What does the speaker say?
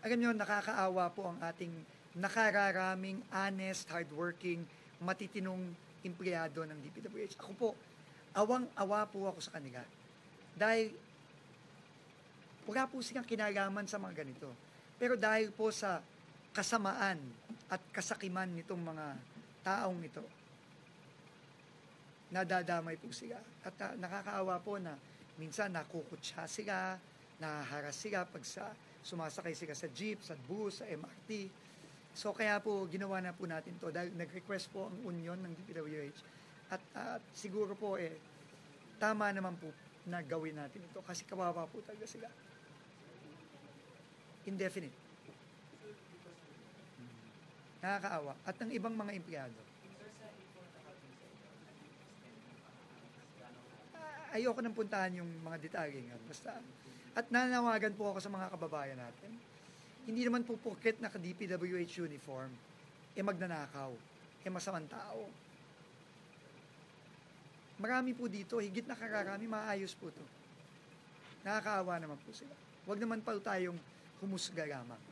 Alam nyo, nakakaawa po ang ating nakararaming, honest, hardworking, matitinong empleyado ng DPWH. Ako po, awang-awa po ako sa kanila. Dahil wala po silang kinalaman sa mga ganito. Pero dahil po sa kasamaan at kasakiman nitong mga taong ito, nadadamay po sila. At nakakaawa po na minsan nakukutsa sila, nahaharas sila pag sumasakay sila sa jeep, sa bus, sa MRT. So kaya po ginawa na po natin to dahil nag-request po ang union ng DPWH at siguro po tama naman po na gawin natin ito kasi kawawa po talaga sila. Indefinite. Nakakaawa. At ng ibang mga empleyado. Ayoko nang puntahan yung mga detalye nga. Basta. At nanawagan po ako sa mga kababayan natin. Hindi naman po porket naka-DPWH uniform, magnanakaw, masamang tao. Marami po dito, higit na kararami, maayos po to. Nakakaawa naman po sila. Huwag naman pa tayong humusga lamang.